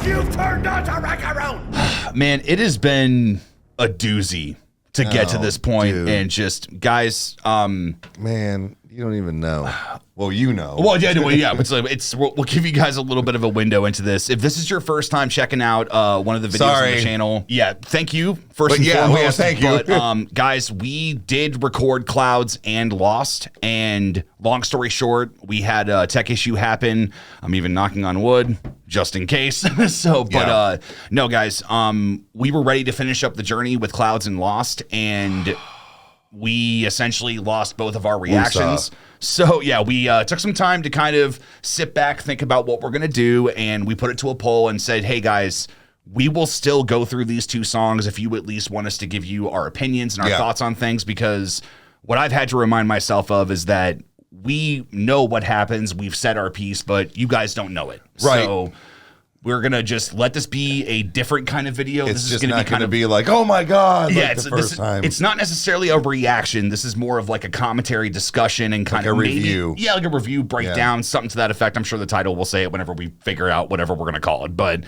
you've turned onto Rykerroad. Man, it has been a doozy to get to this point, and just guys, man, you don't even know. Well, you know. Well, yeah, we'll give you guys a little bit of a window into this. If this is your first time checking out one of the videos on the channel, thank you first and foremost. Thank you. But guys, we did record Clouds and Lost, and long story short, we had a tech issue happen. I'm even knocking on wood just in case. No, guys, we were ready to finish up the journey with Clouds and Lost, and we essentially lost both of our reactions. So yeah, we took some time to kind of sit back, think about what we're going to do, and we put it to a poll and said, hey guys, we will still go through these two songs if you at least want us to give you our opinions and our thoughts on things, because what I've had to remind myself of is that we know what happens, we've said our piece, but you guys don't know it. Right. So we're going to just let this be a different kind of video. It's just not going to be like, oh my God, like the first time. It's not necessarily a reaction. This is more of like a commentary discussion and kind of a review. Yeah, like a review, breakdown, something to that effect. I'm sure the title will say it whenever we figure out whatever we're going to call it. But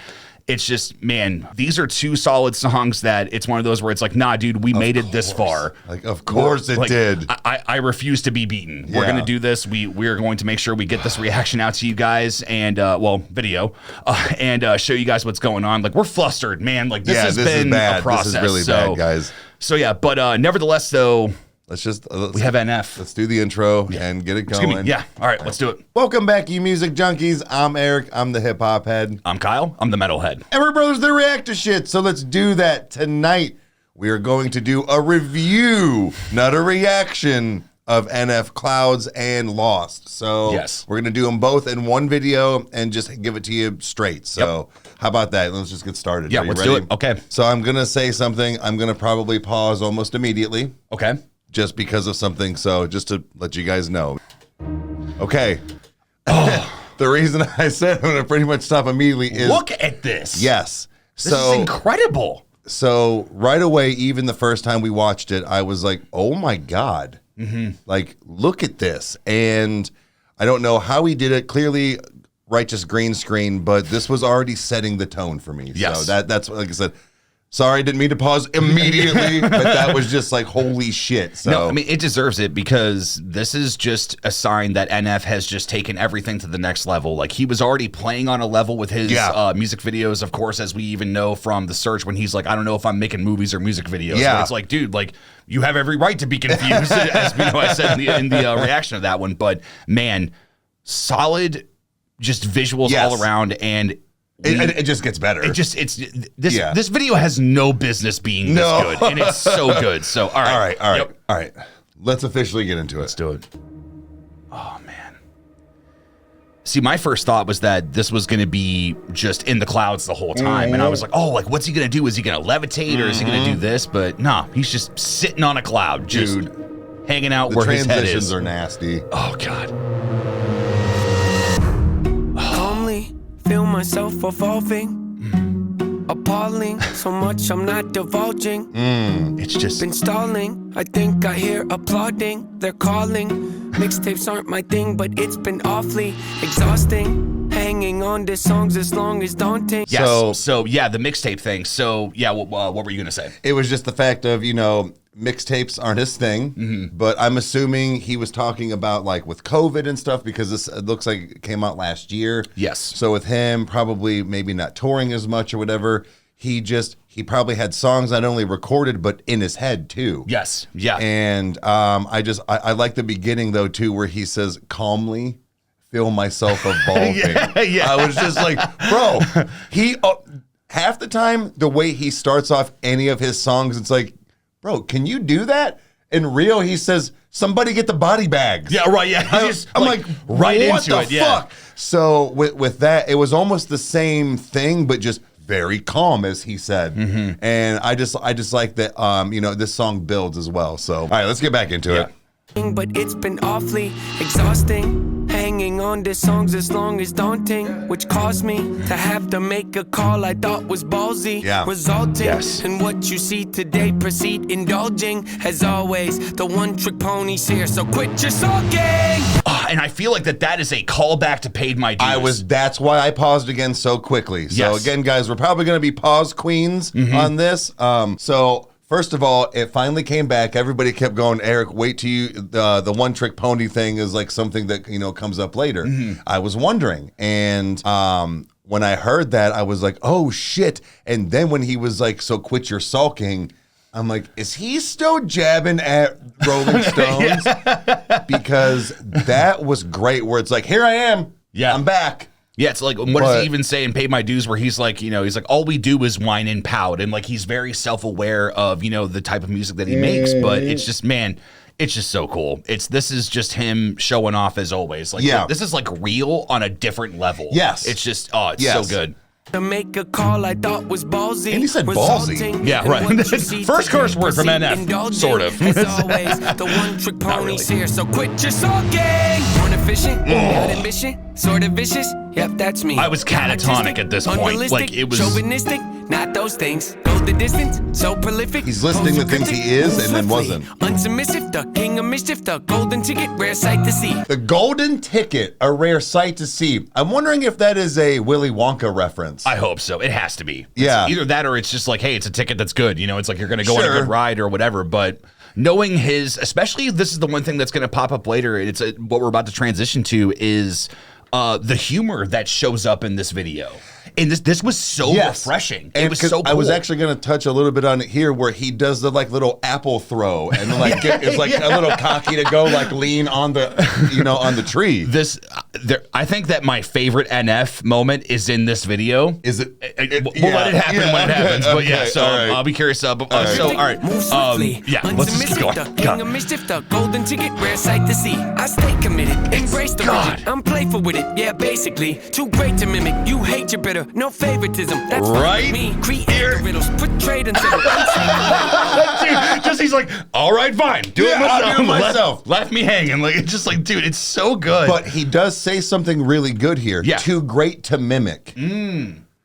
it's just, man, these are two solid songs that it's one of those where it's like, nah, dude, we made it this far. Like, of course it did. I refuse to be beaten. We're going to do this. We're going to make sure we get this reaction out to you guys and, video, and show you guys what's going on. Like, we're flustered, man. Like, this has been a process. This is really bad, guys. So, yeah, but nevertheless, though, we have NF. Let's do the intro and get it going. Yeah. All right, let's do it. Welcome back, you music junkies. I'm Eric. I'm the hip hop head. I'm Kyle. I'm the metal head. And we're brothers that react to shit. So let's do that tonight. We are going to do a review, not a reaction, of NF, Clouds, and Lost. So we're going to do them both in one video and just give it to you straight. So how about that? Let's just get started. Yeah, let's do it. Okay. So I'm going to say something. I'm going to probably pause almost immediately. Okay. Just because of something, so just to let you guys know. Okay. The reason I said I'm going to pretty much stop immediately is... Look at this. Yes. This is incredible. So right away, even the first time we watched it, I was like, oh my God. Like, look at this. And I don't know how he did it. Clearly, righteous green screen, but this was already setting the tone for me. Yes. So that's, like I said... Sorry, didn't mean to pause immediately, but that was just like, holy shit. So. No, I mean, it deserves it because this is just a sign that NF has just taken everything to the next level. Like, he was already playing on a level with his music videos, of course, as we even know from the search when he's like, I don't know if I'm making movies or music videos. Yeah. But it's like, dude, like, you have every right to be confused, as I said in the reaction of that one. But, man, solid just visuals all around, and it just gets better. This video has no business being this good, and it's so good. So all right. Let's officially get into it. Let's do it. Oh man. See, my first thought was that this was going to be just in the clouds the whole time, and I was like, oh, like what's he going to do? Is he going to levitate, or is he going to do this? But nah, he's just sitting on a cloud, just hanging out where his head is. The transitions are nasty. Oh god. Feel myself evolving, appalling, so much I'm not divulging. It's just been stalling. I think I hear applauding. They're calling. Mixtapes aren't my thing, but it's been awfully exhausting. Hanging on to songs as long as daunting. Yes. So yeah, the mixtape thing. So yeah, what were you gonna say? It was just the fact of, you know, mixtapes aren't his thing, but I'm assuming he was talking about like with COVID and stuff, because this looks like it came out last year. Yes. So with him probably maybe not touring as much or whatever, he probably had songs not only recorded but in his head too. Yes. Yeah. And I like the beginning though too, where he says calmly, feel myself evolving. I was just like, bro, he half the time the way he starts off any of his songs, it's like, bro, can you do that? In real, he says, somebody get the body bags. Yeah, right, yeah. I'm like right what into the it, yeah. fuck? So with that, it was almost the same thing, but just very calm, as he said. And I just like that, you know, this song builds as well. So, all right, let's get back into it. But it's been awfully exhausting. Hanging on to songs as long as daunting, which caused me to have to make a call I thought was ballsy, resulting in what you see today. Proceed indulging, as always, the one-trick pony's here, so quit your sulking. and I feel like that is a callback to Paid My Dues. That's why I paused again so quickly. So again, guys, we're probably going to be pause queens on this. So first of all, it finally came back. Everybody kept going, Eric, wait till you, the one trick pony thing is like something that, comes up later. I was wondering. And, when I heard that, I was like, oh shit. And then when he was like, so quit your sulking, I'm like, is he still jabbing at Rolling Stones? Because that was great where it's like, here I am. Yeah. I'm back. Yeah, it's like, what does he even say in Pay My Dues where he's like, he's like, all we do is whine and pout. And like, he's very self-aware of, the type of music that he makes. But it's just, man, it's just so cool. This is just him showing off as always. Like, this is like real on a different level. Yes. It's just, it's so good. To make a call I thought was ballsy. And he said ballsy. Yeah, right. First curse word from NF, sort of. As always, the one trick pony's here, so quit your sulking. Born efficient, not ambition, sort of vicious. Yep, that's me. I was catatonic at this point. Like, it was chauvinistic, not those things. Go the distance, so prolific. He's listing the things he is and then wasn't. Unsubmissive, the king of mischief, the golden ticket, rare sight to see. The golden ticket, a rare sight to see. I'm wondering if that is a Willy Wonka reference. I hope so. It has to be. Yeah. It's either that or it's just like, hey, it's a ticket that's good. It's like you're going to go on a good ride or whatever. But knowing especially this is the one thing that's going to pop up later. It's what we're about to transition to is the humor that shows up in this video. And this was so refreshing. It was so cool. I was actually going to touch a little bit on it here where he does the like little apple throw and like it's like a little cocky to go like lean on the on the tree. I think that my favorite NF moment is in this video. Is it? We'll let it happen when it happens. But okay, so I'll be curious. All right. Move swiftly. Let's just keep going. The king of mischief, the golden ticket, rare sight to see. I stay committed, embrace the rigid. I'm playful with it, yeah, basically. Too great to mimic. You hate your bitter, no favoritism. That's right. Me. Create the riddles, put trade into the dude, just he's like, all right, fine, do it myself. I'll do it myself. Left me hanging. Like it's just like, dude, it's so good. But he does say something really good here. Yeah. Too great to mimic.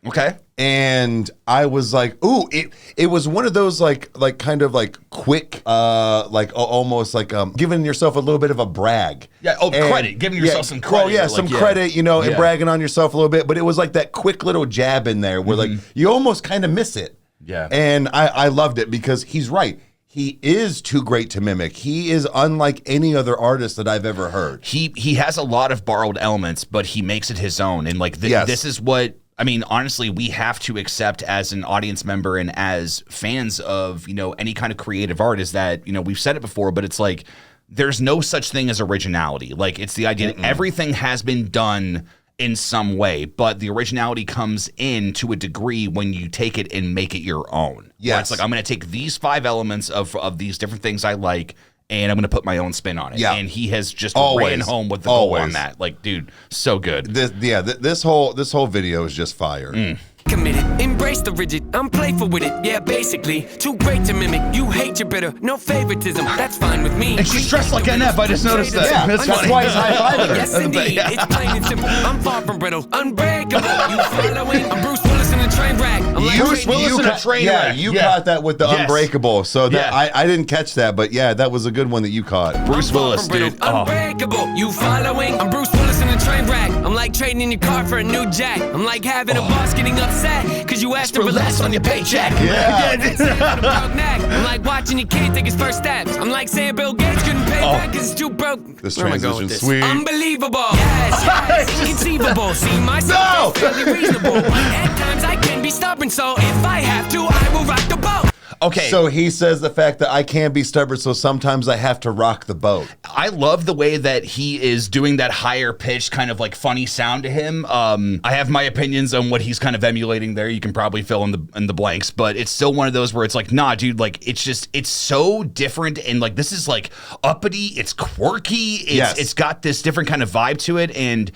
Okay. And I was like, ooh, it was one of those like kind of like quick, like almost like giving yourself a little bit of a brag. Yeah. Oh, credit. Giving yourself some credit. Well, yeah, some credit, and bragging on yourself a little bit. But it was like that quick little jab in there where like you almost kind of miss it. Yeah. And I loved it because he's right. He is too great to mimic. He is unlike any other artist that I've ever heard. He has a lot of borrowed elements, but he makes it his own. And like this is what. I mean, honestly, we have to accept as an audience member and as fans of, any kind of creative art is that, we've said it before, but it's like, there's no such thing as originality. Like, it's the idea that everything has been done in some way, but the originality comes in to a degree when you take it and make it your own. Yeah. It's like, I'm going to take these 5 elements of these different things I like, and I'm going to put my own spin on it. Yeah. And he has just ran home with the goal on that. Like, dude, so good. This whole video is just fire. Committed, embrace the rigid, I'm playful with it, yeah, basically. Too great to mimic, you hate your bitter, no favoritism, that's fine with me. And she's dressed like NF, I just noticed that. Yeah, that's why he's high-fiving her. Yes, indeed, it's plain and simple, I'm far from brittle, unbreakable, you following, I'm Bruce Willis in a train wreck. Bruce Willis in a train wreck. You caught that with the unbreakable, so that I didn't catch that, but yeah, that was a good one that you caught. Bruce Willis, dude. Unbreakable, you following, I'm Bruce Willis in a train wreck. I'm like trading in your car for a new jack. I'm like having a boss getting upset, cause you asked to relax on your paycheck. I'm like watching your kid take his first steps. I'm like saying Bill Gates couldn't pay back cause it's too broke. This transition's sweet. Unbelievable. Yes, inconceivable. See, myself is fairly reasonable. But at times I can be stubborn, so if I have to, I will rock the boat. Okay. So he says the fact that I can be stubborn, so sometimes I have to rock the boat. I love the way that he is doing that higher pitched kind of like funny sound to him. I have my opinions on what he's kind of emulating there. You can probably fill in the blanks, but it's still one of those where it's like, nah, dude, like it's so different and like this is like uppity, it's quirky, it's got this different kind of vibe to it, and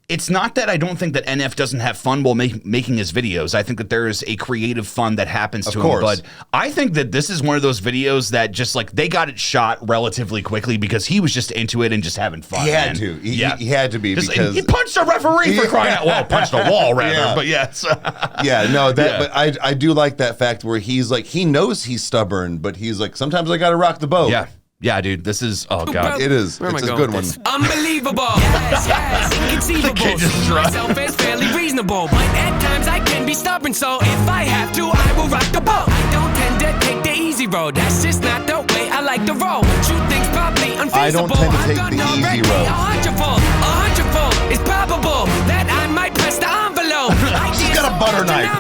it's not that I don't think that NF doesn't have fun while making his videos. I think that there is a creative fun that happens to him. But I think that this is one of those videos that just like they got it shot relatively quickly because he was just into it and just having fun. He had to. He had to be because he punched a referee for crying out. Well, punched a wall rather. But yes. But I do like that fact where he's like he knows he's stubborn, but he's like sometimes I got to rock the boat. Yeah. Yeah, dude, this is, oh God. It is. It's a good one. Unbelievable. Yes, inconceivable. See myself as fairly reasonable, but at times I can be stubborn, so if I have to, I will rock the boat. I don't tend to take the easy road. That's just not the way I like to roll. Shoot things probably unfeasible. I don't tend to take the easy road. A hundredfold is probable that I might press the envelope. She's got a butter knife.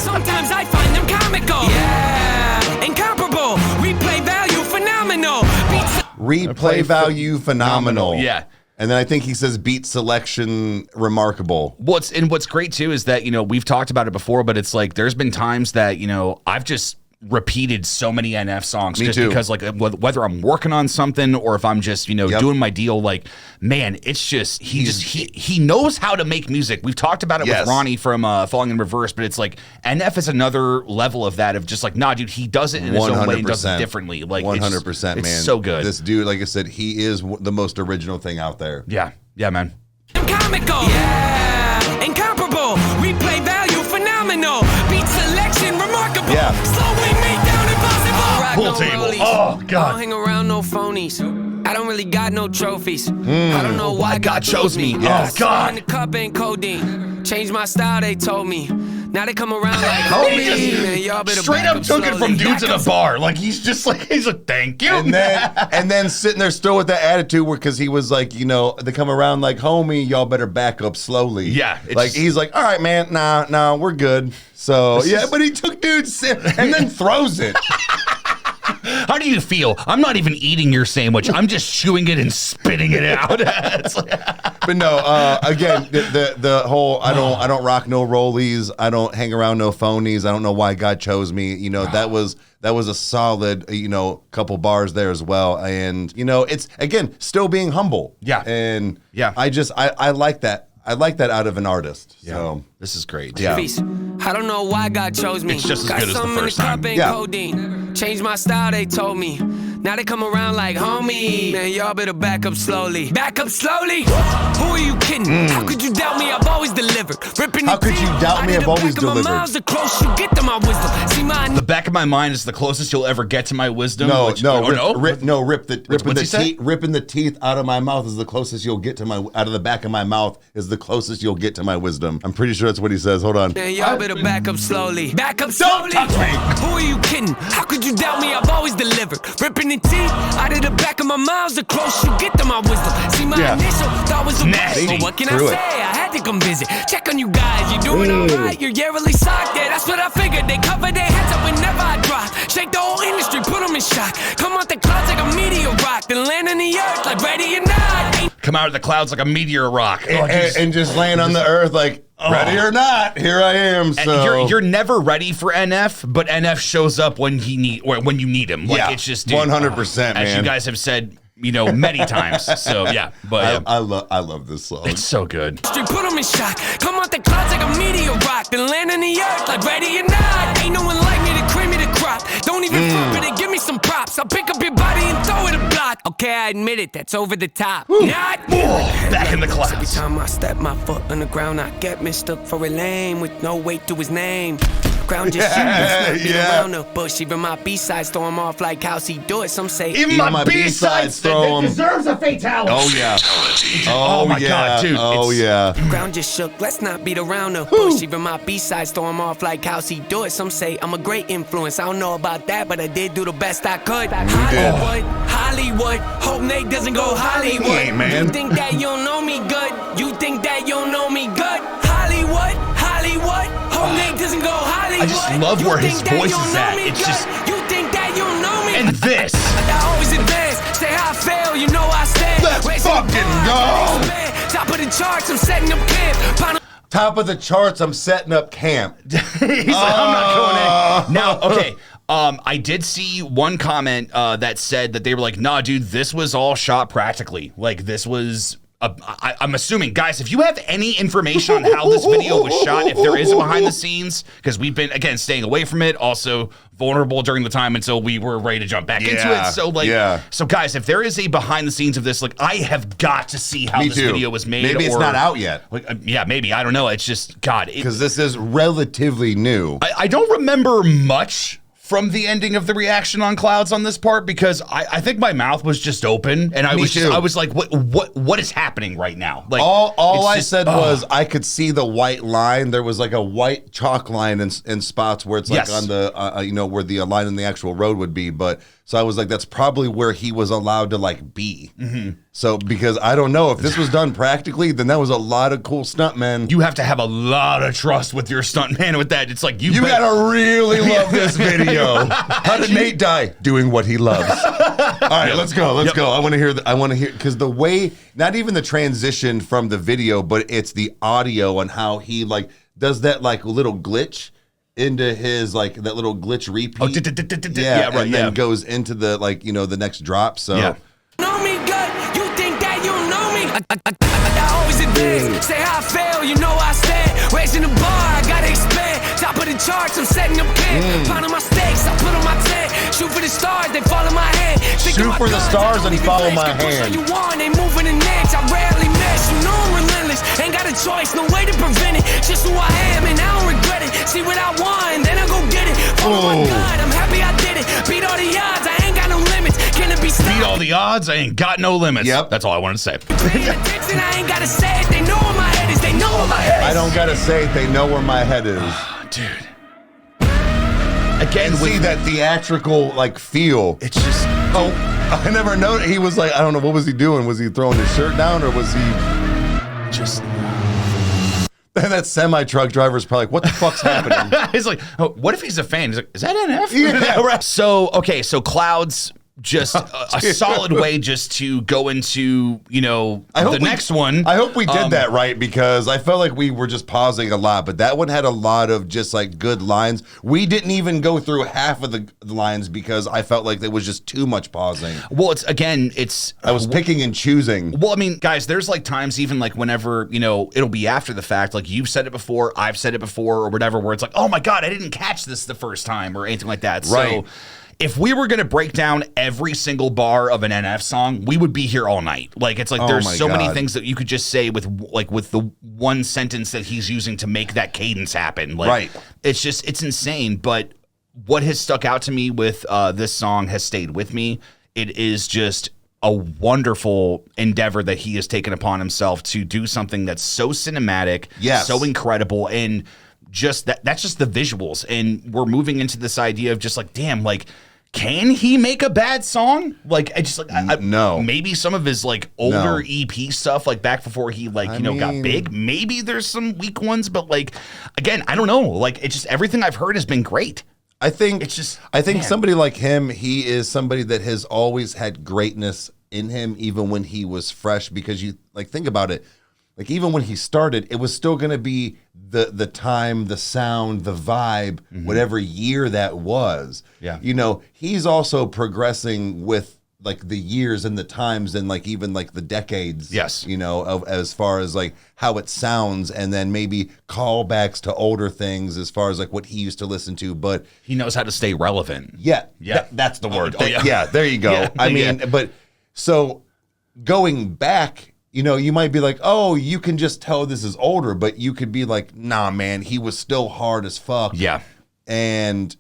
Sometimes I find them comical. Yeah, incomparable. Replay value phenomenal. Replay value phenomenal. Yeah. And then I think he says beat selection remarkable. What's great too is that, you know, we've talked about it before, but it's like there's been times that, you know, I've just repeated so many NF songs just because, like, whether I'm working on something or if I'm just, you know, doing my deal, like, man, it's just he knows how to make music. We've talked about it with Ronnie from Falling in Reverse, but it's like NF is another level of that, of just like, nah, dude, he does it in his own way and does it differently. Like 100%, man. It's so good. This dude, like I said, he is the most original thing out there. Yeah, man. Comical, yeah, incomparable. Replay value phenomenal. Beat selection remarkable. Yeah. Slowing me down impossible. Pool table. Oh God. I don't hang around no phonies. I don't really got no trophies. I don't know why God chose me. Oh God. In the cup ain't codeine. Changed my style, they told me. Now they come around like, homie, man, y'all better straight up took it from dudes in a bar. Like he's like, thank you. And then sitting there still with that attitude because he was like, you know, they come around like, homie, y'all better back up slowly. Yeah. Like he's like, all right, man, nah, we're good. So but he took dude's and then throws it. How do you feel? I'm not even eating your sandwich. I'm just chewing it and spitting it out. But no, again, the whole I don't rock no rollies. I don't hang around no phonies. I don't know why God chose me. You know, that was a solid, you know, couple bars there as well. And, you know, it's again still being humble. Yeah. And I like that. I like that out of an artist. Yeah. So this is great. Yeah. I don't know why God chose me. It's just as Got good as the something in first cup, time. ain't codeine. Changed my style, they told me. Now they come around like, homie, man, y'all better back up slowly. Back up slowly? Who are you kidding? How could you doubt me? I've always delivered. Ripping How could you doubt me? I've always delivered. The closer you get to my wisdom. See my the back of my mind is the closest you'll ever get to my wisdom. Ripping the teeth out of my mouth is the closest you'll get to my out of the back of my mouth is the closest you'll get to my wisdom. I'm pretty sure that's what he says. Hold on. Man, y'all better back up slowly. Back up slowly. Don't touch me. Who are you kidding? How could you doubt me? I've always delivered. Ripping the teeth out of the back of my mouth, the closer you get to my wisdom. See my initial thought was a nasty. But what can I say? I had to come visit. Check on you guys. You doing alright? You're yearly socked. Yeah, that's what I figured. They cover their heads up whenever I drop. Shake the whole industry, put them in shock. Come out the clouds like a meteor rock, then land on the earth like ready or not. Come out of the clouds like a meteor rock. And just land on the earth like ready or not, here I am. So you're never ready for NF, but NF shows up when you need him. Like it's just 100%, man. As you guys have said, you know, many times. So yeah, but I love this song. It's so good. Put them in shock. Come out the clouds like a meteor rock, then land on the earth like ready or not. Ain't no one like me to cream me to crop. Don't even flip it and give me some props. I'll pick up your body and throw it a block. Okay, I admit it, that's over the top. Not back in the clouds. Every time I step my foot on the ground, I get mistook for a lame with no weight to his name. Ground just shooting, around the bush. Even my B-sides throw him off like how's he do it. Some say even my B-sides throw him. Deserves a fatality. Oh yeah. Oh my God, dude. Oh yeah. Ground just shook. Let's not beat around the bush. Even my B-sides throw him off like how's he do it. Some say I'm a great influence. I don't know about that, but I did do the best I could. Hollywood. Hope Nate doesn't go Hollywood. Hey, man. You think that you don't know me good? You think that you don't know me good? Hollywood. Hope Nate doesn't go Hollywood. I just love where his voice is at. It's just. You think that you don't know me? And this. I always advance. Say how I fail, you know I stand. Let's fucking go. Top of the charts, I'm setting up camp. Top of the charts, I'm setting up camp. He's like, I'm not going in. Now, okay. I did see one comment that said that they were like, nah, dude, this was all shot practically. Like, this was... I'm assuming, guys, if you have any information on how this video was shot, if there is a behind the scenes, because we've been, again, staying away from it, also vulnerable during the time until we were ready to jump back into it. So, like, so guys, if there is a behind the scenes of this, like, I have got to see how this video was made. Maybe it's not out yet. Like, yeah, maybe. I don't know. It's just, God. Because this is relatively new. I don't remember much from the ending of the reaction on Clouds on this part because I think my mouth was just open and I was like, what is happening right now? Like all I said was I could see the white line. There was like a white chalk line in spots where it's like on the where the line in the actual road would be. But so I was like, that's probably where he was allowed to like be. So because I don't know if this was done practically, then that was a lot of cool stuntmen. You have to have a lot of trust with your stuntman with that. It's like you gotta really love this video. How did Nate die? Doing what he loves. All right, let's go. Let's go. I want to hear because the way, not even the transition from the video, but it's the audio and how he like does that like little glitch into his like that little glitch repeat. And then goes into the like the next drop. So know me good, you think that you know me? I always advance, say how I fail, you know I stand. Raising the bar, I gotta expand. Top of the charts, I'm setting up camp. Pounding my stakes, I put on my tent. Shoot for the stars, they fall in my hand. Shoot for the stars and follow my hand. You want, they moving an inch, I rarely miss. You know I'm relentless, ain't got a choice, no way to prevent it. Just who I am and I don't regret it. See what I want, then I go get it. Follow my God, I'm happy I did it. Beat all the odds, I ain't got no limits. Can it be stopped? Beat all the odds, I ain't got no limits. Yep. That's all I wanted to say. I ain't gotta say it, they know where my head is, they know where my head is. I don't gotta say it, they know where my head is. Dude. Again, and see that theatrical like feel. It's just I never noticed. He was like, I don't know, what was he doing? Was he throwing his shirt down or was he just and that semi-truck driver's probably like, what the fuck's happening? He's like, oh, what if he's a fan? He's like, is that NF? Yeah, right. So Clouds, just a solid way just to go into, the next one. I hope we did that right because I felt like we were just pausing a lot, but that one had a lot of just like good lines. We didn't even go through half of the lines because I felt like there was just too much pausing. Well, I was picking and choosing. Well, I mean, guys, there's like times even like whenever, it'll be after the fact, like you've said it before, I've said it before or whatever, where it's like, oh my God, I didn't catch this the first time or anything like that. Right. So if we were going to break down every single bar of an NF song, we would be here all night. Like, it's like there's so many things that you could just say with the one sentence that he's using to make that cadence happen. Like, right. It's insane. But what has stuck out to me with this song has stayed with me. It is just a wonderful endeavor that he has taken upon himself to do something that's so cinematic, so incredible, and just that's just the visuals. And we're moving into this idea of just like, damn, like, can he make a bad song? Like, I just like, no. Maybe some of his like older EP stuff, like back before he like, got big, maybe there's some weak ones, but like, again, I don't know. Like, it's just everything I've heard has been great. I think man. somebody like him, he is somebody that has always had greatness in him, even when he was fresh, because you like, think about it. Like, even when he started, it was still going to be the time, the sound, the vibe, whatever year that was. Yeah. He's also progressing with like the years and the times and like even like the decades. Yes. As far as like how it sounds, and then maybe callbacks to older things as far as like what he used to listen to. But he knows how to stay relevant. Yeah. That's the word. Yeah, there you go. Yeah. I mean, but so going back, you might be like, oh, you can just tell this is older, but you could be like, nah, man, he was still hard as fuck. Yeah. And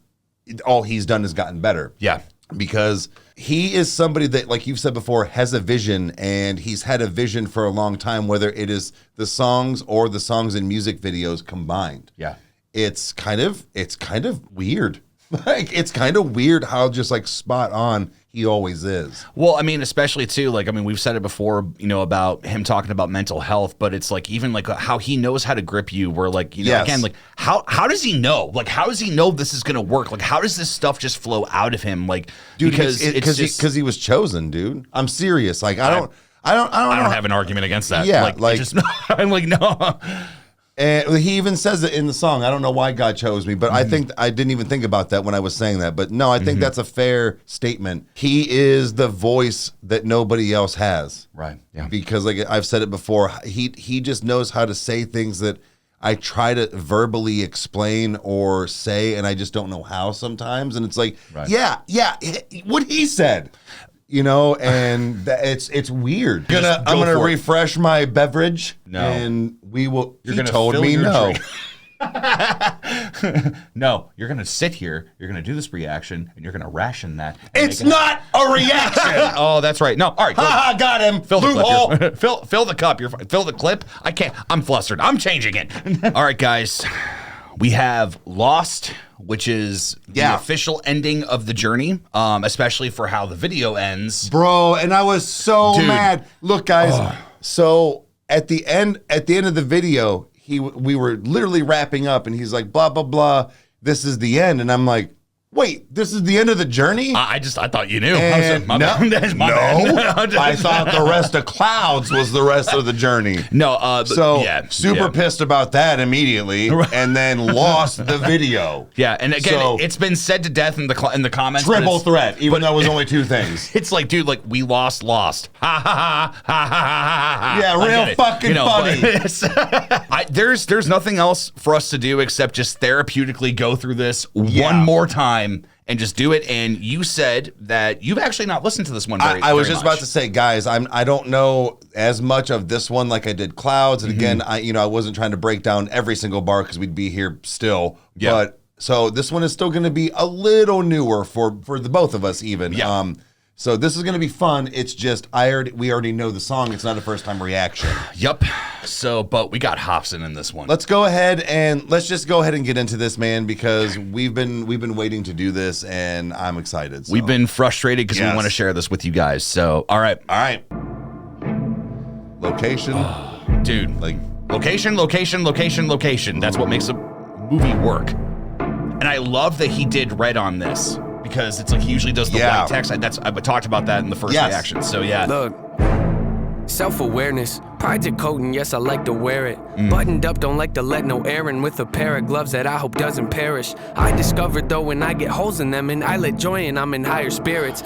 all he's done is gotten better. Yeah. Because he is somebody that, like you've said before, has a vision, and he's had a vision for a long time, whether it is the songs or the songs and music videos combined. Yeah. It's kind of weird. Like, it's kind of weird how just like spot on he always is. Well, I mean, especially too, like, I mean, we've said it before, about him talking about mental health, but it's like, even like how he knows how to grip you, where like, again, like how does he know? Like, how does he know this is going to work? Like, how does this stuff just flow out of him? Like, dude, because he was chosen, dude. I'm serious. Like, I don't have an argument against that. Yeah. Like I'm like, no. And he even says it in the song. I don't know why God chose me, but I think I didn't even think about that when I was saying that. But no, I think that's a fair statement. He is the voice that nobody else has. Right. Yeah. Because like I've said it before, he just knows how to say things that I try to verbally explain or say, and I just don't know how sometimes. And it's like, yeah, what he said. And it's weird. I'm gonna refresh my beverage. No, and we will. You're he gonna told fill me your no. drink. No, you're going to sit here, you're going to do this reaction, and you're going to ration that. It's not a reaction. Oh, that's right. No, all right. Ha, got him. Fill the clip. Fill the cup. Fill the clip. I can't. I'm flustered. I'm changing it. All right, guys. We have Lost, which is the official ending of the journey, especially for how the video ends. Bro, and I was so mad. Look, guys. So at the end of the video, we were literally wrapping up, and he's like, blah, blah, blah. This is the end. And I'm like, wait, this is the end of the journey? I thought you knew. And My bad. I thought the rest of Clouds was the rest of the journey. No, super pissed about that immediately, and then lost the video. Yeah, and again, it's been said to death in the comments. Triple threat, even though it was only two things. It's like, dude, like we lost. Ha ha ha ha ha ha. Yeah, real fucking funny. There's nothing else for us to do except just therapeutically go through this one more time and just do it. And you said that you've actually not listened to this one very I was just much. about to say, guys, I don't know as much of this one like I did Clouds. And again, I wasn't trying to break down every single bar because we'd be here still. Yeah. But so this one is still going to be a little newer for the both of us even. Yeah. So this is going to be fun. It's just we already know the song. It's not a first time reaction. Yep. So, but we got Hobson in this one. Let's go ahead and get into this, man, because we've been waiting to do this, and I'm excited. So. We've been frustrated because we want to share this with you guys. So, all right. Location, dude. Like location. That's what makes a movie work. And I love that he did red on this. Because it's like he usually does the white text. I've talked about that in the first reaction. So yeah. Look, self-awareness, pride's a coat, and yes, I like to wear it. Buttoned up, don't like to let no air in with a pair of gloves that I hope doesn't perish. I discovered though when I get holes in them, and I let joy in, I'm in higher spirits.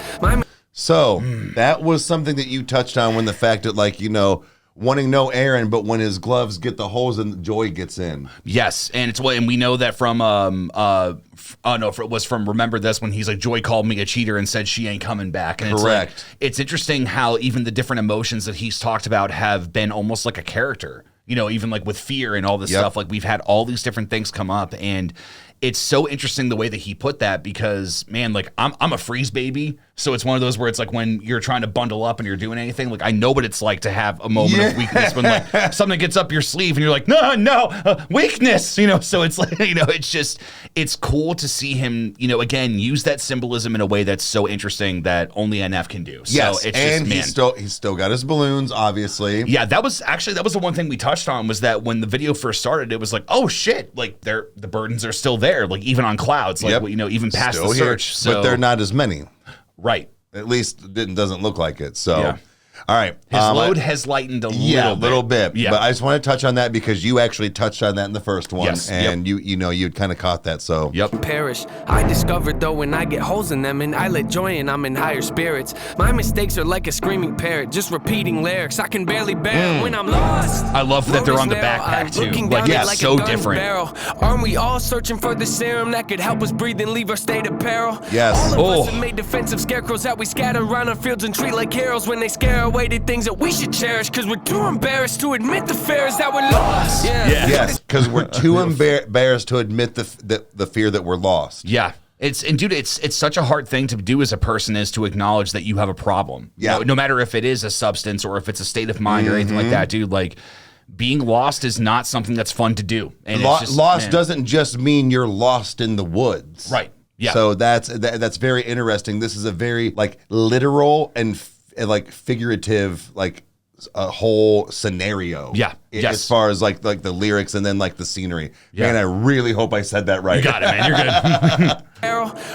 So that was something that you touched on when the fact that wanting no air in, but when his gloves get the holes in, joy gets in. Yes, and we know that from it was from Remember This when he's like, Joy called me a cheater and said she ain't coming back. And correct. It's interesting how even the different emotions that he's talked about have been almost like a character. Even like with fear and all this stuff, like we've had all these different things come up, and it's so interesting the way that he put that because, man, like I'm a freeze baby. So it's one of those where it's like when you're trying to bundle up and you're doing anything, like I know what it's like to have a moment of weakness when like something gets up your sleeve and you're like, no, weakness, so it's like, it's cool to see him, again, use that symbolism in a way that's so interesting that only NF can do. So yes, it's and just, he's still got his balloons, obviously. Yeah, that was the one thing we touched on was that when the video first started, it was like, oh shit, like the burdens are still there, like even on Clouds, like even past still the search. So, but they're not as many. Right. At least it doesn't look like it. So, all right. His load has lightened a little bit. Yeah. But I just want to touch on that because you actually touched on that in the first one. Yes. And you'd kind of caught that. So, perish. I discovered though when I get holes in them and I let joy in, I'm in higher spirits. My mistakes are like a screaming parrot, just repeating lyrics. I can barely bear when I'm lost. I love that they're on the backpack too. Like, so different. Barrel. Aren't we all searching for the serum that could help us breathe and leave our state of peril? Yes. All of us have made defensive scarecrows that we scatter around our fields and treat like heroes when they scare away the things that we should cherish because we're too embarrassed to admit the fears that we're lost. Yes, because we're too embarrassed to admit the fear that we're lost. Yeah. It's such a hard thing to do as a person is to acknowledge that you have a problem. Yeah. No matter if it is a substance or if it's a state of mind or anything like that, dude, like being lost is not something that's fun to do. And lost doesn't just mean you're lost in the woods. Right. Yeah. So that's very interesting. This is a very like literal and like figurative, like a whole scenario. Yeah. As far as like the lyrics and then like the scenery. Yeah. Man, I really hope I said that right. You got it, man. You're good.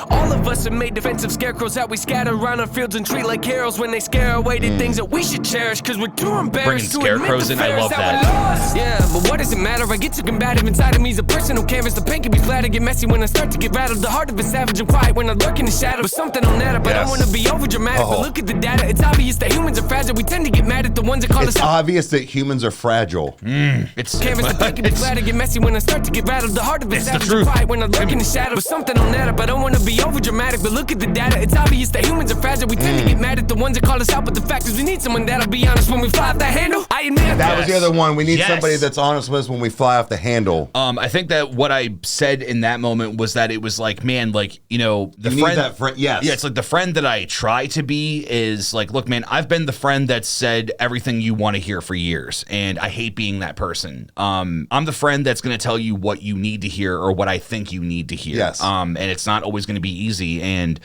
All of us have made defensive scarecrows that we scatter around our fields and treat like heroes when they scare away the things that we should cherish because we're too embarrassed to admit the fears I love that we're lost. Yeah, but what does it matter? I get too combative inside of me. He's a personal canvas. The paint can be flat and get messy when I start to get rattled. The heart of a savage and quiet when I lurk in the shadow. But something on that up. I don't want to be over dramatic, but look at the data. It's obvious that humans are fragile. We tend to get mad at the ones that call us. It's obvious that humans are fragile. handle. It's Canvas the pack, it's glad to get messy when I start to get rattled. The heart of it's the truth. Quiet when I lurk in the shadow. But something on that up. I don't want to be over dramatic, but look at the data. It's obvious that humans are fragile. We tend to get mad at the ones that call us out, but the fact is we need someone that'll be honest when we fly off the handle. I admit That was the other one. We need Yes. somebody that's honest with us when we fly off the handle. I think that what I said in that moment was that it was like, man, like, you know, the You need friend that friend. Yes. Yeah, it's like the friend that I try to be is like, look, man, I've been the friend that said everything you want to hear for years, and I hate being that person. I'm the friend that's going to tell you what you need to hear or what I think you need to hear. Yes. And it's not always going to be easy. And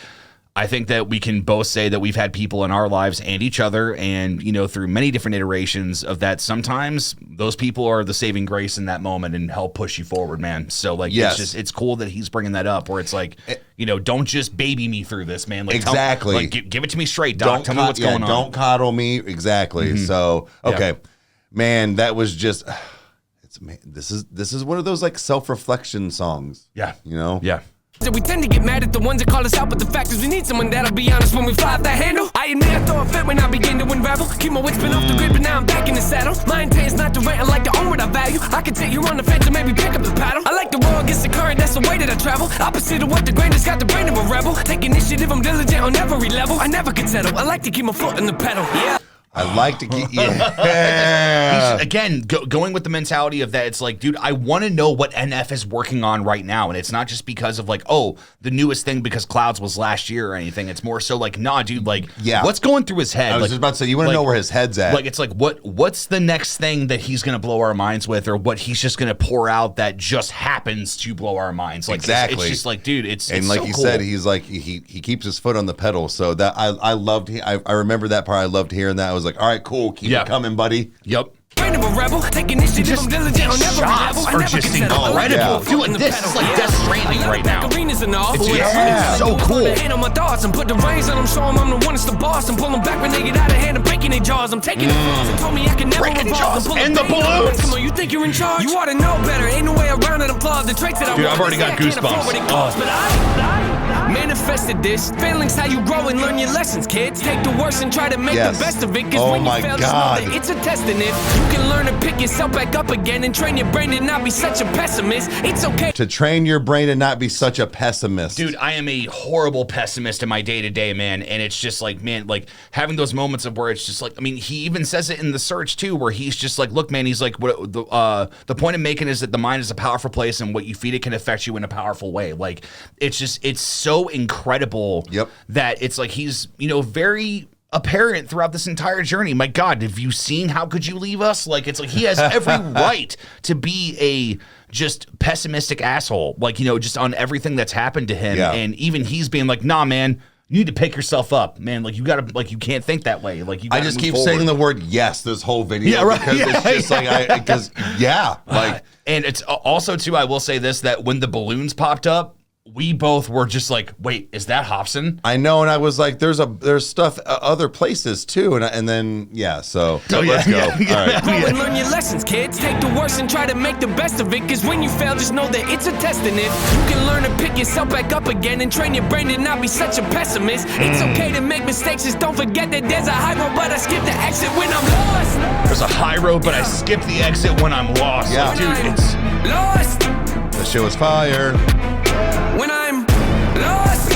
I think that we can both say that we've had people in our lives and each other, and, you know, through many different iterations of that, sometimes those people are the saving grace in that moment and help push you forward, man. So, like, it's cool that he's bringing that up, where it's like, you know, don't just baby me through this, man. Like, exactly. Give it to me straight, Doc. Tell me what's going on. Don't coddle me. Exactly. So, okay. Man, that was just, this is one of those, like, self-reflection songs. Yeah. You know? Yeah. we tend to get mad at the ones that call us out, but the fact is we need someone that'll be honest when we fly off the handle. I admit I throw a fit when I begin to unravel. Keep my wits spin off the grid, but now I'm back in the saddle. My intent is not to rant, I like to own what I value. I can take you on the fence and maybe pick up the paddle. I like to roll against the current, that's the way that I travel. Opposite of what the grain has got the brain of a rebel. Take initiative, I'm diligent on every level. I never can settle, I like to keep my foot in the pedal. Yeah. I like to keep, yeah. He's, again, going with the mentality of that, it's like, dude, I want to know what NF is working on right now. And it's not just because of like, oh, the newest thing because Clouds was last year or anything. It's more so like, nah, dude, like, what's going through his head? I was just about to say, you want to know where his head's at. Like, it's like, what's the next thing that he's going to blow our minds with, or what he's just going to pour out that just happens to blow our minds? Like, exactly. It's just like, dude, it's and like so you cool. said, he's like, he keeps his foot on the pedal. So that I loved, I remember that part. I loved hearing that. I was like, all right, cool. Keep it coming, buddy. Yep. Brain of a rebel, take initiative, I'm diligent on every level. I never can settle. Incredible. Dude, this is like Death Stranding right now. Arenas and all. It's so cool. Hand on my thoughts and put the reins on them, show them I'm the one that's the boss. I'm pulling back when they get out of hand and breaking their jaws. I'm taking the falls and told me I can never revolve. And the balloons. Come on, you think you're in charge? You ought to know better. Ain't no way around it. Applaud the traits that I want. Dude, I've already got goosebumps. But I manifested this. Failing's how you grow and learn your lessons, kids. Take the worst and try to make the best of it. Cause when you fail, just know that it's a test in it. You can learn to pick yourself back up again and train your brain to not be such a pessimist. It's okay to train your brain to not be such a pessimist. Dude, I am a horrible pessimist in my day-to-day, man. And it's just like, man, like having those moments of where it's just like, I mean, he even says it in the search too, where he's just like, look, man, he's like, what the point I'm making is that the mind is a powerful place and what you feed it can affect you in a powerful way. Like, it's just, it's so incredible that it's like he's, you know, very apparent throughout this entire journey. My God, have you seen How Could You Leave Us? Like, it's like he has every right to be a just pessimistic asshole, like, you know, just on everything that's happened to him. And even he's being like, nah, man, you need to pick yourself up, man. Like, you gotta, like, you can't think that way. Like, you gotta I just keep forward. saying the word yes this whole video. Yeah, right. Because it's just like, because like, and it's also too, I will say this, that when the balloons popped up, we both were just like, wait, is that Hobson? I know, and I was like, there's stuff other places too, and then let's go. All right. Grow and learn your lessons, kids. Take the worst and try to make the best of it. Cause when you fail, just know that it's a test in it. You can learn to pick yourself back up again and train your brain to not be such a pessimist. It's okay to make mistakes, just don't forget that there's a high road, but I skip the exit when I'm lost. There's a high road, but I skip the exit when I'm lost. Yeah, dude, it's lost. The show is fire. When I'm lost.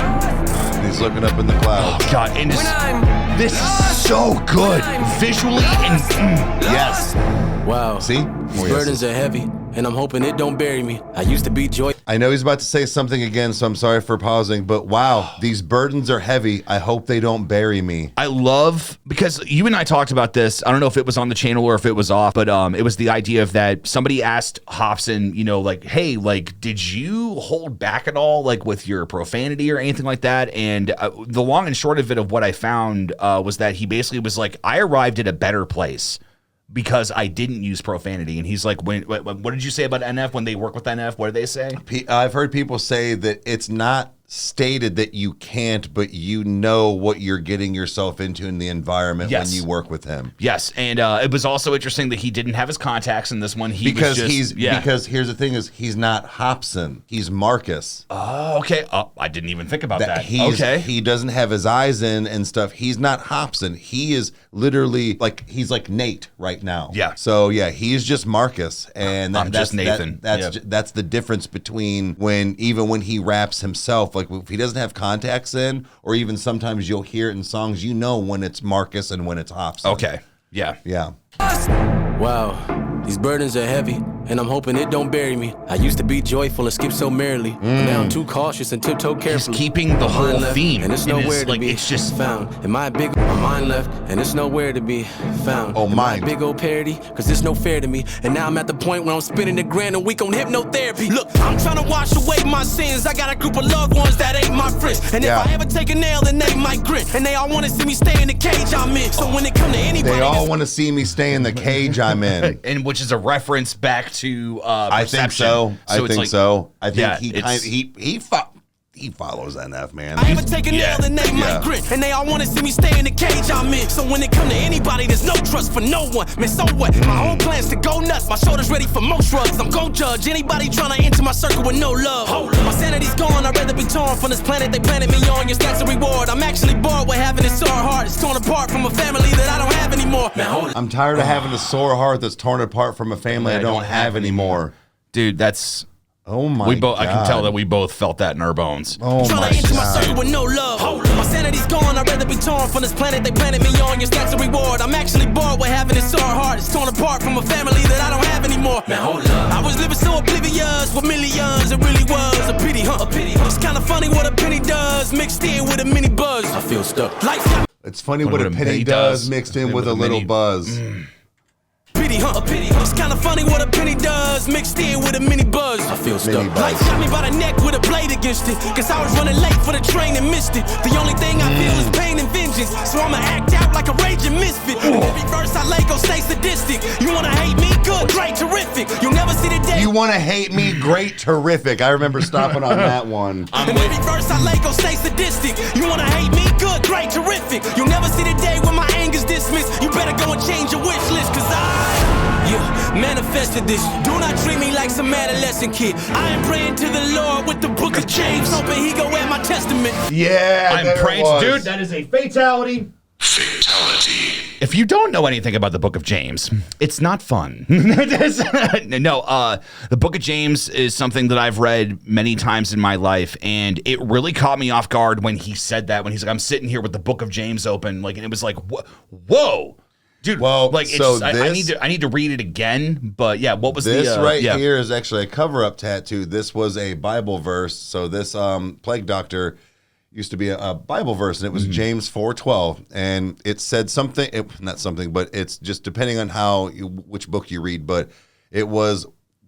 He's looking up in the clouds. Oh God, and this is so good visually and yes. Wow. See? These burdens are heavy, and I'm hoping it don't bury me. I used to be joy. I know he's about to say something again, so I'm sorry for pausing, but wow, these burdens are heavy. I hope they don't bury me. I love, because you and I talked about this, I don't know if it was on the channel or if it was off, but it was the idea of that somebody asked Hobson, you know, like, hey, like, did you hold back at all, like, with your profanity or anything like that? And the long and short of it of what I found was that he basically was like, I arrived at a better place because I didn't use profanity. And he's like, what did you say about NF when they work with NF? What did they say? I've heard people say that it's not stated that you can't, but you know what you're getting yourself into in the environment when you work with him. Yes, and it was also interesting that he didn't have his contacts in this one. Because here's the thing is he's not Hobson, he's Marcus. Oh, okay. Oh, I didn't even think about that. He doesn't have his eyes in and stuff. He's not Hobson. He is literally like he's like Nate right now. Yeah. So yeah, he's just Marcus, and I'm just Nathan. That's the difference between when he raps himself. Like if he doesn't have contacts in, or even sometimes you'll hear it in songs, you know when it's Marcus and when it's Hopsin. Okay. Yeah. Yeah. Wow, these burdens are heavy, and I'm hoping it don't bury me. I used to be joyful and skip so merrily, but now I'm too cautious and tiptoe carefully. He's keeping the whole theme, and it's nowhere to be it's just found. And my mind left, and it's nowhere to be found. Oh, my big old parody, cause it's no fair to me. And now I'm at the point where I'm spending $1,000 a week on hypnotherapy. Look, I'm trying to wash away my sins. I got a group of loved ones that ain't my friends. And if I ever take a nail, then they might grit. And they all wanna see me stay in the cage I'm in. So when it come to anybody, they all want to see me stay in the cage I'm in. And which is a reference back to I think so. I think so. I think he follows NF, man. I ever take a nail and they might grit. And they all wanna see me stay in the cage I'm in. So when it come to anybody, there's no trust for no one. Man, so what? My whole plan's to go nuts. My shoulders ready for most drugs. I'm gon' judge anybody trying to enter my circle with no love. My sanity's gone, I'd rather be torn from this planet they planted me on. Your stats a reward. I'm actually bored with having this sore heart. It's torn apart from a family that I don't have anymore. Man, hold it. I'm tired of having a sore heart that's torn apart from a family I don't have anymore. Dude, that's... Oh my God. I can tell that we both felt that in our bones. Oh my Trying to enter my God. circle with no love. My sanity's gone, I'd rather be torn from this planet they planted me on. Your stats a reward. I'm actually bored with having this sore heart. It's torn apart from a family that I don't have anymore. Man, hold up. I was living so oblivious with millions. It really was a pity, huh? A pity, huh? It's kind of funny what a penny does mixed in with a mini buzz. I feel stuck. Life. It's funny what a penny does mixed in with a little buzz. Pity, huh? A pity, huh? It's kinda funny what a penny does mixed in with a mini buzz. I feel stuck. Life got me by the neck with a blade against it. Cause I was running late for the train and missed it. The only thing I feel is pain and vengeance. So I'ma act out like a raging misfit. Every verse I lay go stay sadistic. You wanna hate me? Good, great, terrific. You'll never see the day. You wanna hate me? Great, terrific. I remember stopping on that one. Every verse I lay go stay sadistic. You wanna hate me? Good, great, terrific. You'll never see the day when my anger's dismissed. You better go and change your wish list. Cause manifested this. Do not treat me like some adolescent kid. I am praying to the Lord with the book of James, hoping he go at my testament. Yeah, I'm praying, dude. That is a fatality. Fatality. If you don't know anything about the Book of James, it's not fun. The Book of James is something that I've read many times in my life, and it really caught me off guard when he said that. When he's like, "I'm sitting here with the Book of James open," like, and it was like, "Whoa." Dude, well, like so I need to read it again, but yeah, what was this here is actually a cover-up tattoo. This was a Bible verse. So this plague doctor used to be a Bible verse, and it was James 4:12, and it said something. Not something, but it's just depending on which book you read. But it was,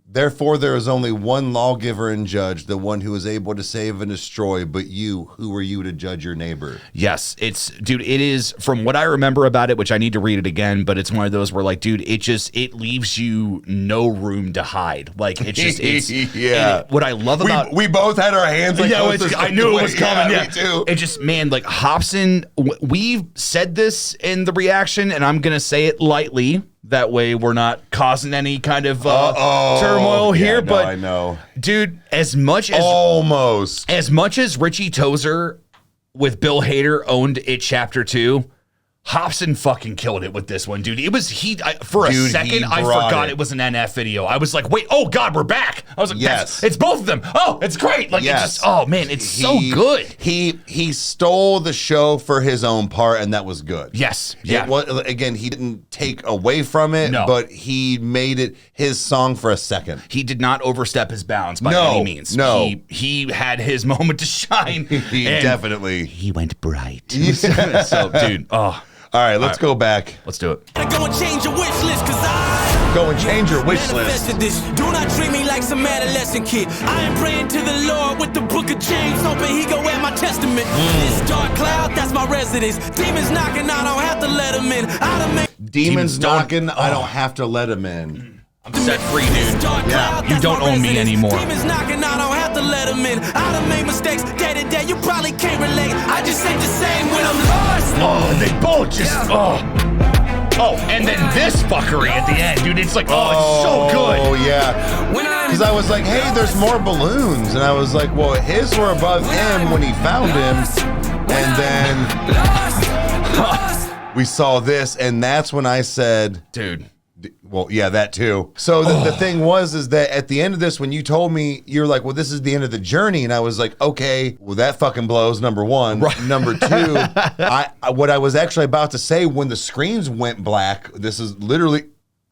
therefore there is only one lawgiver and judge, the one who is able to save and destroy. But you, who are you to judge your neighbor? Yes, it is, from what I remember about it, which I need to read it again, but it's one of those where, like, dude, it leaves you no room to hide. Like, it's yeah. What I love about we both had our hands like, I knew it was coming. Yeah, me too. It just, man, like Hopsin, we've said this in the reaction, and I'm gonna say it lightly. That way we're not causing any kind of turmoil here. No, but I know. Dude, as much as Richie Tozer with Bill Hader owned it chapter 2, Hopsin fucking killed it with this one, dude. It was for a second I forgot it was an NF video. I was like, wait, oh God, we're back. I was like, yes, it's both of them. Oh, it's great. Like, yes. It just, oh man, it's so good. He stole the show for his own part, and that was good. Yes. Yeah. Again, he didn't take away from it, but he made it his song for a second. He did not overstep his bounds by any means. No. He had his moment to shine. Definitely. He went bright. So, dude, all right, let's go back. Let's do it. Go and change your wish list, cause go and change your wish list. This. Do not treat me like some adolescent kid. I am praying to the Lord with the book of James, hoping he go at my testament. This dark cloud, that's my residence. Demons knocking, I don't have to let them in. Demons knocking, I don't have to let them in. I'm set free, dude. Yeah. You don't own me anymore. Demons knocking, I don't have to let them in. I done made mistakes day to day, you probably can't relate. I just ain't the same when I'm lost. Oh, they both just, Oh, and then this fuckery at the end, dude. It's like, it's so good. Oh, yeah. Because I was like, hey, there's more balloons. And I was like, well, his were above him when he found him. And then... we saw this, and that's when I said, dude. Well, yeah, that too. So the thing is that at the end of this, when you told me, you're like, well, this is the end of the journey. And I was like, okay, well, that fucking blows, number one. Right. Number two, what I was actually about to say when the screens went black, this is literally...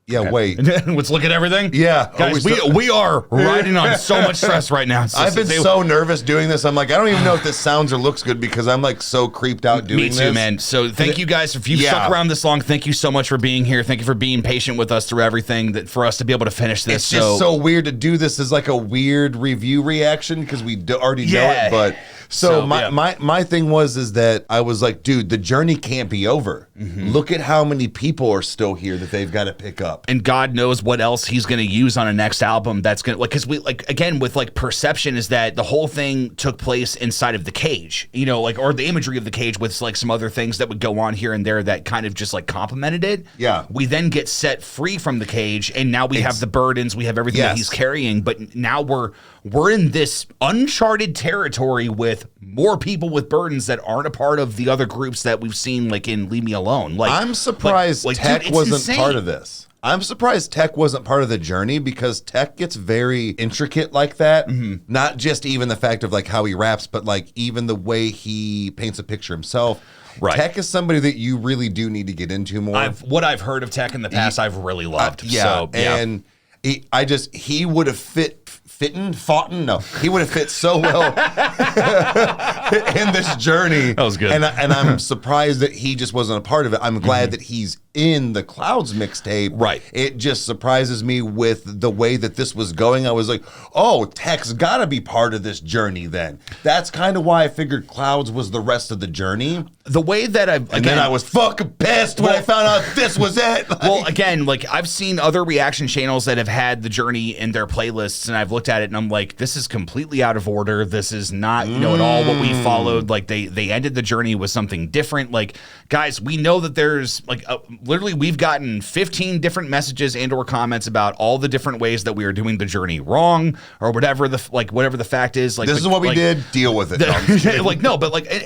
Yeah, okay. Wait. Let's look at everything. Yeah. Guys, we are riding on so much stress right now. I've been so nervous doing this. I'm like, I don't even know if this sounds or looks good because I'm like so creeped out doing this. Me too, man. So thank you guys. If you've stuck around this long, thank you so much for being here. Thank you for being patient with us through everything that for us to be able to finish this. It's just so weird to do this as like a weird review reaction because we already know it. But so my thing is that I was like, dude, the journey can't be over. Mm-hmm. Look at how many people are still here that they've got to pick up. And God knows what else he's going to use on a next album. That's going to because we again with Perception is that the whole thing took place inside of the cage, or the imagery of the cage with like some other things that would go on here and there that kind of just like complemented it. Yeah. We then get set free from the cage and now we have the burdens, we have everything that he's carrying, but now we're in this uncharted territory with more people with burdens that aren't a part of the other groups that we've seen like in Leave Me Alone. Like I'm surprised Tech wasn't part of this. I'm surprised Tech wasn't part of the journey because Tech gets very intricate like that. Mm-hmm. Not just even the fact of like how he raps, but like even the way he paints a picture himself. Right. Tech is somebody that you really do need to get into more. What I've heard of Tech in the past, I've really loved. And he would have he would have fit so well in this journey. That was good. And I'm surprised that he just wasn't a part of it. I'm glad that he's in the Clouds mixtape. Right. It just surprises me with the way that this was going. I was like, oh, Tech's got to be part of this journey then. That's kind of why I figured Clouds was the rest of the journey. The way that then I was fucking pissed when I found out this was it. Well, again, like I've seen other reaction channels that have had the journey in their playlists, and I've looked at it and I'm like, this is completely out of order. This is not, at all what we followed. Like they ended the journey with something different. Like, guys, we know that there's like literally we've gotten 15 different messages and or comments about all the different ways that we are doing the journey wrong or whatever the fact is. Like this is what we did. Deal with it.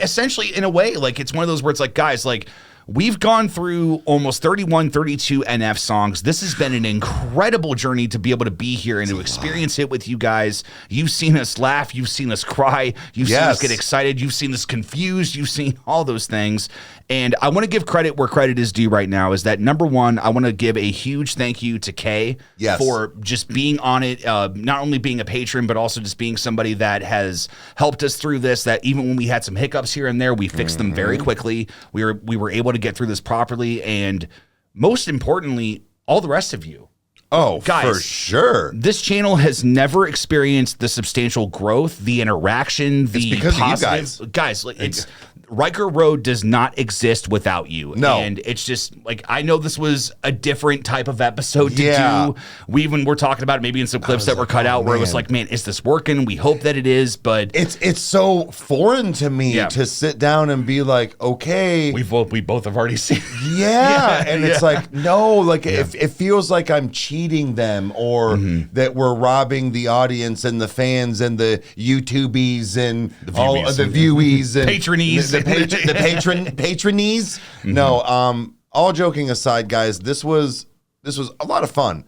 Essentially in a way, like it's one of those where it's like, guys, like we've gone through almost 31, 32 NF songs. This has been an incredible journey to be able to be here and to experience it with you guys. You've seen us laugh. You've seen us cry. You've seen us get excited. You've seen us confused. You've seen all those things. And I want to give credit where credit is due right now is that, number one, I want to give a huge thank you to Kay for just being on it, not only being a patron, but also just being somebody that has helped us through this, that even when we had some hiccups here and there, we fixed them very quickly. We were able to get through this properly. And most importantly, all the rest of you. Oh, guys, for sure. This channel has never experienced the substantial growth, the interaction, the positive. Guys, like it's Rykerroad does not exist without you. No. And it's just like, I know this was a different type of episode to do. We even were talking about it maybe in some clips that were cut out where it was like, man, is this working? We hope that it is, but it's so foreign to me to sit down and be like, okay. We both have already seen. And it's like, no, like it feels like I'm cheating them or that we're robbing the audience and the fans and the YouTubies and all of the viewies and patronies. The patronies. No, all joking aside, guys, this was a lot of fun.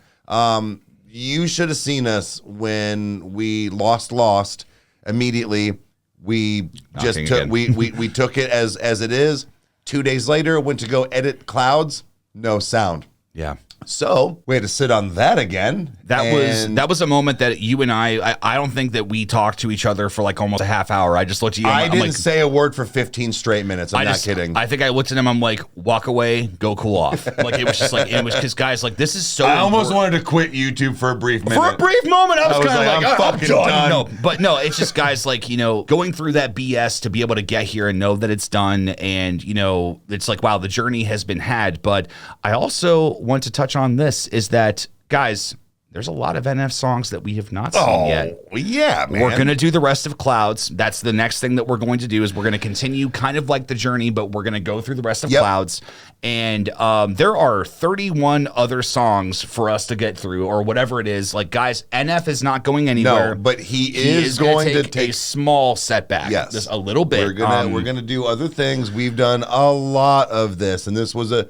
You should have seen us when we lost immediately. We just took we took it as it is. 2 days later, went to go edit Clouds, no sound. Yeah. So we had to sit on that again. That was a moment that you and I don't think that we talked to each other for like almost a half hour. I just looked at you. I didn't say a word for 15 straight minutes. I'm not kidding. I think I looked at him. I'm like, walk away, go cool off. Like it was just like it was because guys, like this is so. I almost wanted to quit YouTube for a brief minute. For a brief moment, I was kind of like, I'm fucking done. No, but no, it's just guys, like going through that BS to be able to get here and know that it's done, and it's like wow, the journey has been had. But I also want to touch on this is that guys. there's a lot of NF songs that we have not seen yet. Yeah, man. We're going to do the rest of Clouds. That's the next thing that we're going to do is we're going to continue kind of like the journey, but we're going to go through the rest of Clouds. And there are 31 other songs for us to get through or whatever it is. Like, guys, NF is not going anywhere. No, but he is going to take a small setback. Yes. Just a little bit. We're gonna do other things. We've done a lot of this, and this was a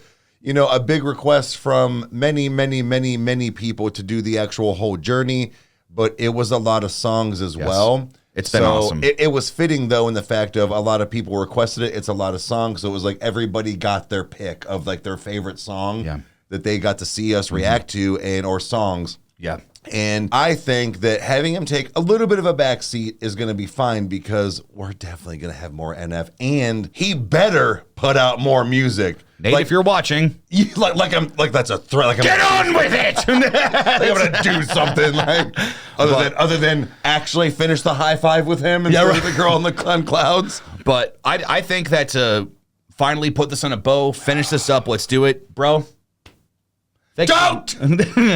big request from many people to do the actual whole journey, but it was a lot of songs as well. It's been awesome. It was fitting, though, in the fact of a lot of people requested it. It's a lot of songs, so it was like everybody got their pick of like their favorite song that they got to see us react to or songs. Yeah. And I think that having him take a little bit of a back seat is going to be fine because we're definitely going to have more NF, and he better put out more music. Nate, if you're watching, like that's a threat. Like get on with it. Like I'm gonna do something other than actually finish the high five with him and the girl on clouds. But I think that to finally put this on a bow, finish this up, let's do it, bro. Don't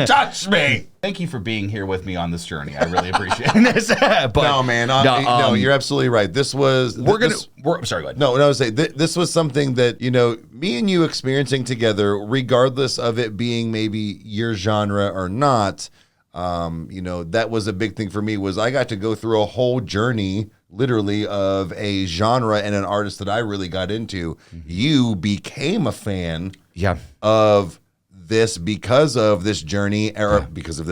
touch me. Thank you for being here with me on this journey. I really appreciate this. But no, man. No, you're absolutely right. This was. I'm sorry. Go ahead. No, I was saying this was something that me and you experiencing together, regardless of it being maybe your genre or not. That was a big thing for me. Was I got to go through a whole journey, literally, of a genre and an artist that I really got into. Mm-hmm. You became a fan. Of this because of this journey, because of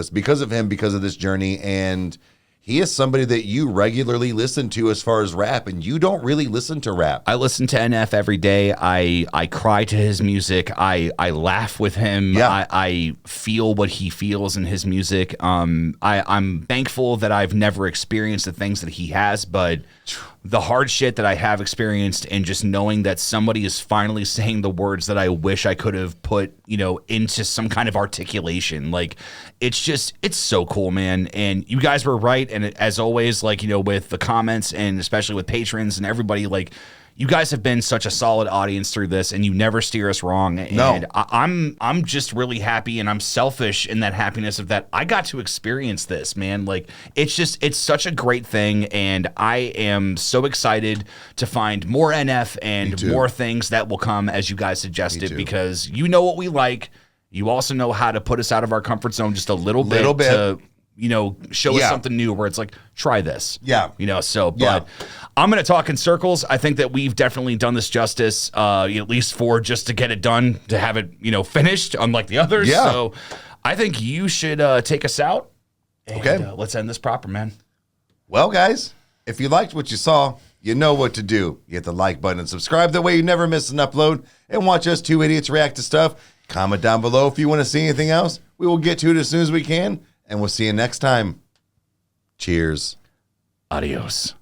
him, because of this journey, and he is somebody that you regularly listen to as far as rap, and you don't really listen to rap. I listen to NF every day. I cry to his music. I laugh with him. I feel what he feels in his music. I'm thankful that I've never experienced the things that he has, but the hard shit that I have experienced, and just knowing that somebody is finally saying the words that I wish I could have put, into some kind of articulation. Like, it's so cool, man. And you guys were right. And as always, with the comments and especially with patrons and everybody, you guys have been such a solid audience through this, and you never steer us wrong. And I'm just really happy, and I'm selfish in that happiness of that I got to experience this, man. It's such a great thing, and I am so excited to find more NF and more things that will come as you guys suggested, because you know what we like. You also know how to put us out of our comfort zone just a little bit. To show us something new where it's like, try this. But I'm going to talk in circles. I think that we've definitely done this justice, at least for just to get it done, to have it, finished, unlike the others. So I think you should take us out. And, let's end this proper, man. Well, guys, if you liked what you saw, you know what to do. You hit the like button and subscribe. That way you never miss an upload, and watch us two idiots react to stuff. Comment down below if you want to see anything else. We will get to it as soon as we can. And we'll see you next time. Cheers. Adios.